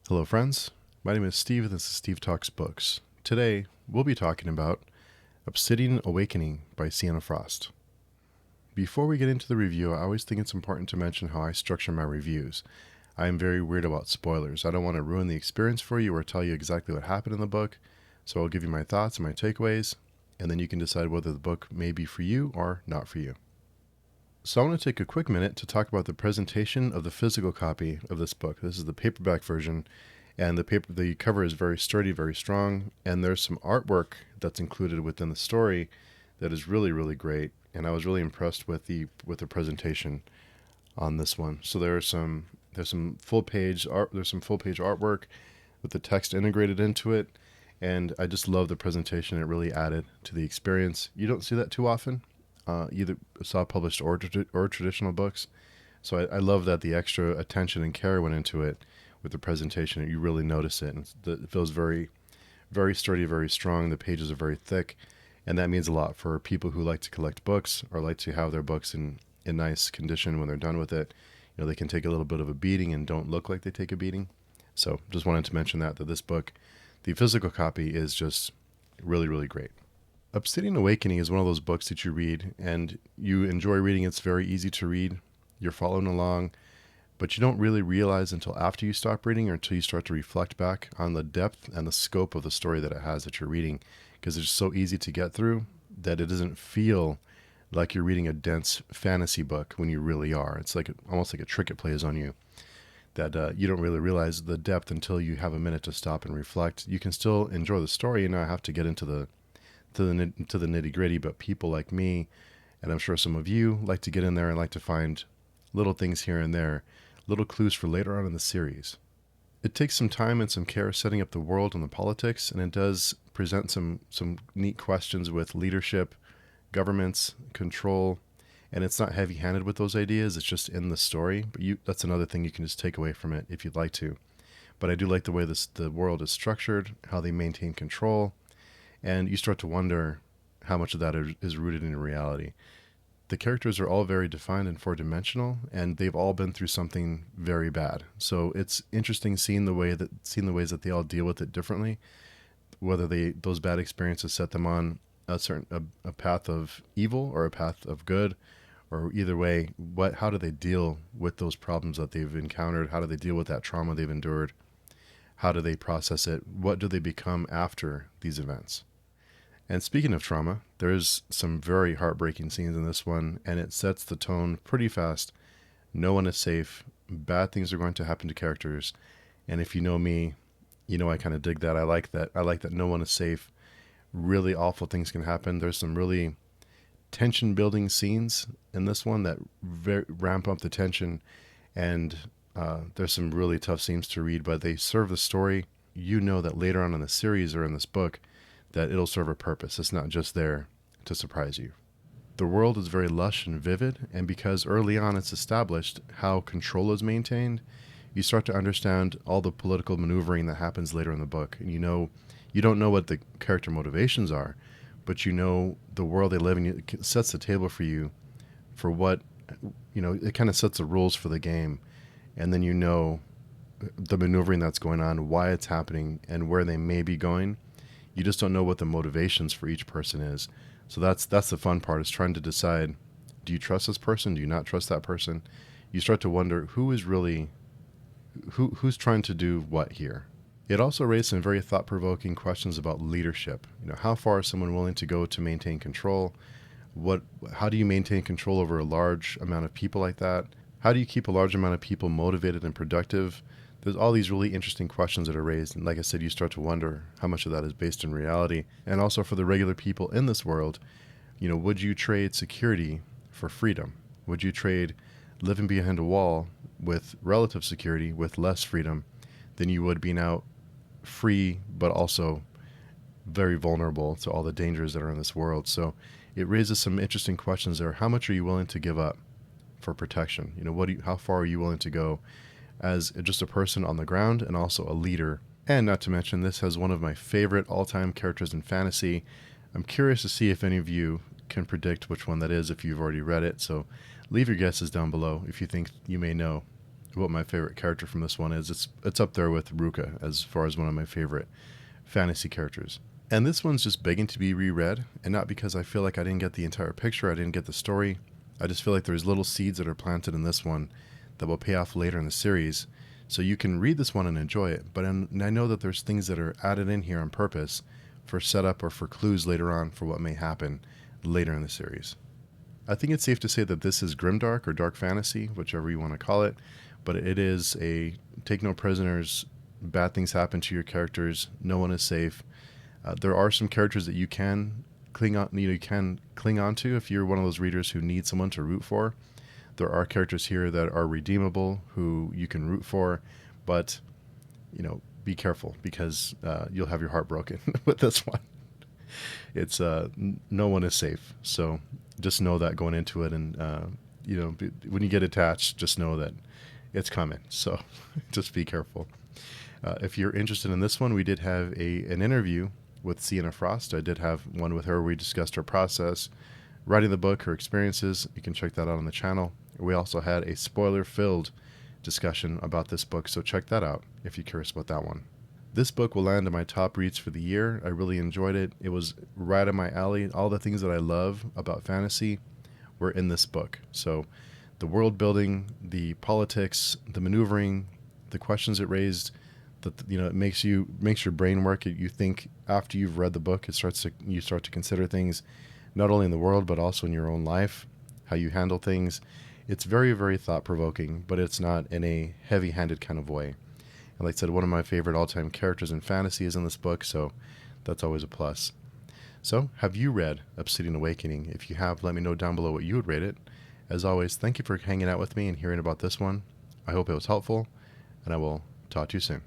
Hello friends, my name is Steve and this is Steve Talks Books. Today we'll be talking about Obsidian Awakening by Sienna Frost. Before we get into the review, I always think it's important to mention how I structure my reviews. I am very weird about spoilers. I don't want to ruin the experience for you or tell you exactly what happened in the book, so I'll give you my thoughts and my takeaways, and then you can decide whether the book may be for you or not for you. So I want to take a quick minute to talk about the presentation of the physical copy of this book. This is the paperback version, and the cover is very sturdy, very strong, and there's some artwork that's included within the story that is really, really great. And I was really impressed with the presentation on this one. So there's some full page artwork with the text integrated into it, and I just love the presentation. It really added to the experience. You don't see that too often. Either self-published or traditional books. So I love that the extra attention and care went into it with the presentation. You really notice it. And it feels very, very sturdy, very strong. The pages are very thick. And that means a lot for people who like to collect books or like to have their books in nice condition when they're done with it. You know, they can take a little bit of a beating and don't look like they take a beating. So just wanted to mention that this book, the physical copy, is just really, really great. Obsidian Awakening is one of those books that you read and you enjoy reading. It's very easy to read. You're following along, but you don't really realize until after you stop reading or until you start to reflect back on the depth and the scope of the story that it has that you're reading, because it's so easy to get through that it doesn't feel like you're reading a dense fantasy book when you really are. It's like almost like a trick it plays on you that you don't really realize the depth until you have a minute to stop and reflect. You can still enjoy the story and not have to get into the nitty gritty, but people like me, and I'm sure some of you, like to get in there and like to find little things here and there, little clues for later on in the series. It takes some time and some care setting up the world and the politics, and it does present some neat questions with leadership, governments, control, and it's not heavy-handed with those ideas. It's just in the story, but that's another thing you can just take away from it if you'd like to. But I do like the way the world is structured, how they maintain control, and you start to wonder how much of that is rooted in reality. The characters are all very defined and four-dimensional, and they've all been through something very bad. So it's interesting seeing the ways that they all deal with it differently, whether those bad experiences set them on a path of evil or a path of good, or either way, how do they deal with those problems that they've encountered? How do they deal with that trauma they've endured? How do they process it? What do they become after these events? And speaking of trauma, there's some very heartbreaking scenes in this one, and it sets the tone pretty fast. No one is safe. Bad things are going to happen to characters. And if you know me, you know I kind of dig that. I like that no one is safe. Really awful things can happen. There's some really tension-building scenes in this one that ramp up the tension, and there's some really tough scenes to read, but they serve the story. You know that later on in the series or in this book, that it'll serve a purpose. It's not just there to surprise you. The world is very lush and vivid, and because early on it's established how control is maintained, you start to understand all the political maneuvering that happens later in the book. And you don't know what the character motivations are, but you know the world they live in. It sets the table for you for what, it kind of sets the rules for the game. And then you know the maneuvering that's going on, why it's happening, and where they may be going. You just don't know what the motivations for each person is. So that's the fun part, is trying to decide, do you trust this person? Do you not trust that person? You start to wonder who's trying to do what here. It also raised some very thought-provoking questions about leadership. How far is someone willing to go to maintain control? How do you maintain control over a large amount of people like that? How do you keep a large amount of people motivated and productive? There's all these really interesting questions that are raised, and like I said, you start to wonder how much of that is based in reality. And also for the regular people in this world, would you trade security for freedom? Would you trade living behind a wall with relative security with less freedom than you would being out free, but also very vulnerable to all the dangers that are in this world? So it raises some interesting questions there. How much are you willing to give up for protection? How far are you willing to go as just a person on the ground and also a leader? And not to mention, this has one of my favorite all-time characters in fantasy. I'm curious to see if any of you can predict which one that is if you've already read it. So leave your guesses down below if you think you may know what my favorite character from this one is. It's up there with Ruka as far as one of my favorite fantasy characters. And this one's just begging to be reread, and not because I feel like I didn't get the entire picture, I didn't get the story. I just feel like there's little seeds that are planted in this one that will pay off later in the series. So you can read this one and enjoy it, but I know that there's things that are added in here on purpose for setup or for clues later on for what may happen later in the series. I think it's safe to say that this is grimdark or dark fantasy, whichever you want to call it, but it is a take no prisoners, bad things happen to your characters, no one is safe. There are some characters that you can cling on to if you're one of those readers who need someone to root for. There are characters here that are redeemable who you can root for, but be careful because you'll have your heart broken with this one. It's no one is safe, so just know that going into it, and when you get attached, just know that it's coming. So just be careful. If you're interested in this one, we did have an interview with Sienna Frost. I did have one with her where we discussed her process, writing the book, her experiences. You can check that out on the channel. We also had a spoiler-filled discussion about this book, so check that out if you're curious about that one. This book will land in my top reads for the year. I really enjoyed it. It was right up my alley. All the things that I love about fantasy were in this book. So the world building, the politics, the maneuvering, the questions it raised, it makes your brain work. You think after you've read the book, you start to consider things not only in the world but also in your own life, how you handle things. It's very, very thought-provoking, but it's not in a heavy-handed kind of way. And like I said, one of my favorite all-time characters in fantasy is in this book, so that's always a plus. So, have you read Obsidian Awakening? If you have, let me know down below what you would rate it. As always, thank you for hanging out with me and hearing about this one. I hope it was helpful, and I will talk to you soon.